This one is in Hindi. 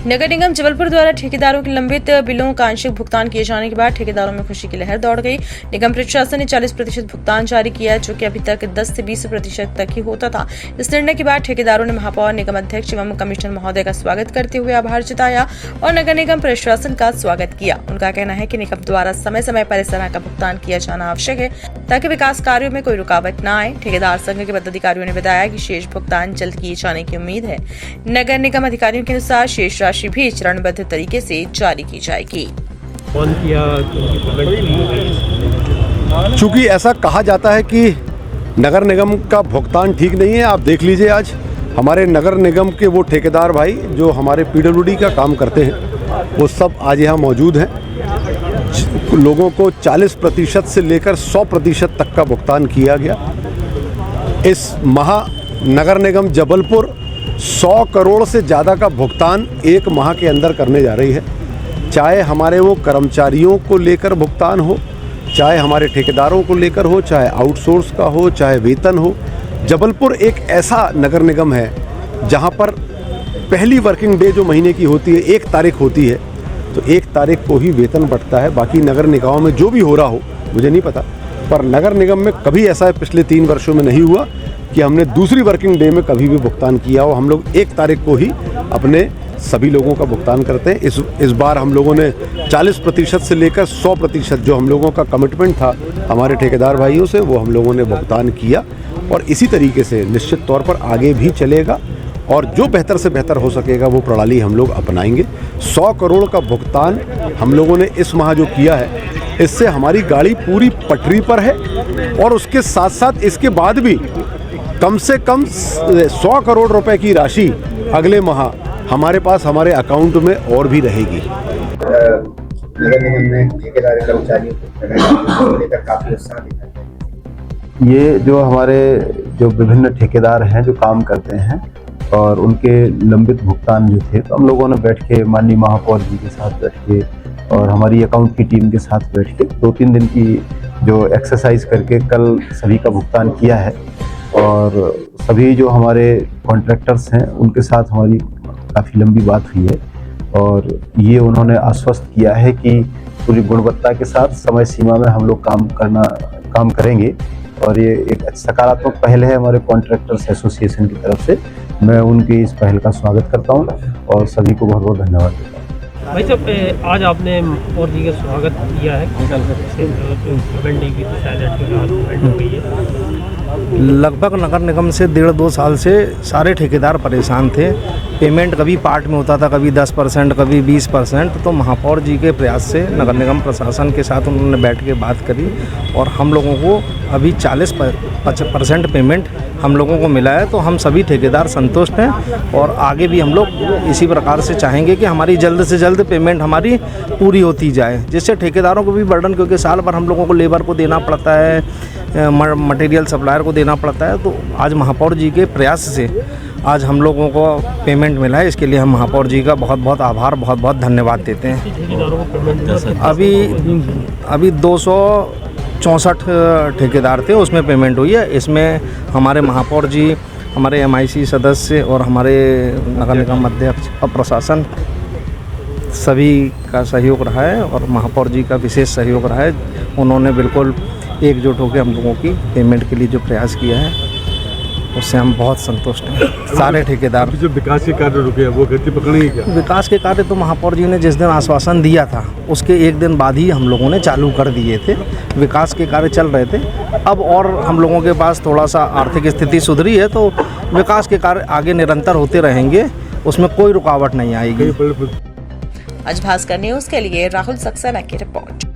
नगर निगम जबलपुर द्वारा ठेकेदारों के लंबित बिलों का आंशिक भुगतान किए जाने के बाद ठेकेदारों में खुशी की लहर दौड़ गई। निगम प्रशासन ने 40% भुगतान जारी किया है, जो कि अभी तक 10 से 20% तक ही होता था। इस निर्णय के बाद ठेकेदारों ने महापौर, निगम अध्यक्ष एवं कमिश्नर महोदय का स्वागत करते हुए आभार जताया और नगर निगम प्रशासन का स्वागत किया। उनका कहना है कि निगम द्वारा समय समय पर इस तरह का भुगतान किया जाना आवश्यक है, ताकि विकास कार्यों में कोई रुकावट न आए। ठेकेदार संघ के पदाधिकारियों ने बताया कि शेष भुगतान जल्द किए जाने की उम्मीद है। नगर निगम अधिकारियों के अनुसार शेष राशि भी चरणबद्ध तरीके से जारी की जाएगी। चूंकि ऐसा कहा जाता है कि नगर निगम का भुगतान ठीक नहीं है, आप देख लीजिए आज हमारे नगर निगम के वो ठेकेदार भाई जो हमारे पीडब्ल्यूडी का काम करते हैं, वो सब आज यहाँ मौजूद हैं। लोगों को 40% से लेकर 100% तक का भुगतान किया गया। इस महानगर निगम जबलपुर 100 करोड़ से ज़्यादा का भुगतान एक माह के अंदर करने जा रही है। चाहे हमारे वो कर्मचारियों को लेकर भुगतान हो, चाहे हमारे ठेकेदारों को लेकर हो, चाहे आउटसोर्स का हो, चाहे वेतन हो। जबलपुर एक ऐसा नगर निगम है जहां पर पहली वर्किंग डे जो महीने की होती है 1 तारीख होती है, तो 1 तारीख को ही वेतन बढ़ता है। बाकी नगर निगमों में जो भी हो रहा हो मुझे नहीं पता, पर नगर निगम में कभी ऐसा पिछले 3 वर्षों में नहीं हुआ कि हमने दूसरी वर्किंग डे में कभी भी भुगतान किया हो। हम लोग 1 तारीख को ही अपने सभी लोगों का भुगतान करते हैं। इस बार हम लोगों ने 40% से लेकर 100% जो हम लोगों का कमिटमेंट था हमारे ठेकेदार भाइयों से, वो हम लोगों ने भुगतान किया और इसी तरीके से निश्चित तौर पर आगे भी चलेगा और जो बेहतर से बेहतर हो सकेगा वो प्रणाली हम लोग अपनाएंगे। 100 करोड़ का भुगतान हम लोगों ने इस माह जो किया है, इससे हमारी गाड़ी पूरी पटरी पर है और उसके साथ साथ इसके बाद भी कम से कम 100 करोड़ रुपए की राशि अगले माह हमारे पास हमारे अकाउंट में और भी रहेगी। नगर निगम में ठेकेदार कर्मचारियों को लेकर काफी उत्साह दिखा है। ये जो हमारे जो विभिन्न ठेकेदार हैं जो काम करते हैं और उनके लंबित भुगतान जो थे, तो हम लोगों ने बैठ के माननीय महापौर जी के साथ बैठ के और हमारी अकाउंट की टीम के साथ बैठ के 2-3 दिन की जो एक्सरसाइज करके कल सभी का भुगतान किया है और सभी जो हमारे कॉन्ट्रैक्टर्स हैं उनके साथ हमारी काफ़ी लंबी बात हुई है और ये उन्होंने आश्वस्त किया है कि पूरी गुणवत्ता के साथ समय सीमा में हम लोग काम करेंगे और ये एक सकारात्मक पहल है हमारे कॉन्ट्रैक्टर्स एसोसिएशन की तरफ से। मैं उनकी इस पहल का स्वागत करता हूँ और सभी को बहुत बहुत धन्यवाद देता हूँ। भाई साहब, आज आपने महापौर जी का स्वागत किया है, लगभग नगर निगम से 1.5-2 साल से सारे ठेकेदार परेशान थे। पेमेंट कभी पार्ट में होता था, कभी 10%, कभी 20%। तो महापौर जी के प्रयास से नगर निगम प्रशासन के साथ उन्होंने बैठ के बात करी और हम लोगों को अभी 40% पेमेंट हम लोगों को मिला है। तो हम सभी ठेकेदार संतुष्ट हैं और आगे भी हम लोग इसी प्रकार से चाहेंगे कि हमारी जल्द से जल्द पेमेंट हमारी पूरी होती जाए, जिससे ठेकेदारों को भी बर्डन, क्योंकि साल भर हम लोगों को लेबर को देना पड़ता है, मटेरियल सप्लायर को देना पड़ता है। तो आज महापौर जी के प्रयास से आज हम लोगों को पेमेंट मिला है, इसके लिए हम महापौर जी का बहुत बहुत आभार, बहुत बहुत धन्यवाद देते हैं। अभी 264 ठेकेदार थे, उसमें पेमेंट हुई है। इसमें हमारे महापौर जी, हमारे MIC सदस्य और हमारे नगर निगम अध्यक्ष और प्रशासन सभी का सहयोग रहा है और महापौर जी का विशेष सहयोग रहा है। उन्होंने बिल्कुल एकजुट होकर हम लोगों की पेमेंट के लिए जो प्रयास किया है उससे हम बहुत संतुष्ट हैं, सारे ठेकेदार। जो विकास के कार्य रुके हैं वो गति पकड़ेंगे क्या? विकास के कार्य तो महापौर जी ने जिस दिन आश्वासन दिया था उसके 1 दिन बाद ही हम लोगों ने चालू कर दिए थे। विकास के कार्य चल रहे थे। अब और हम लोगों के पास थोड़ा सा आर्थिक स्थिति सुधरी है तो विकास के कार्य आगे निरंतर होते रहेंगे, उसमें कोई रुकावट नहीं आएगी। आज भास्कर न्यूज़ के लिए राहुल सक्सेना की रिपोर्ट।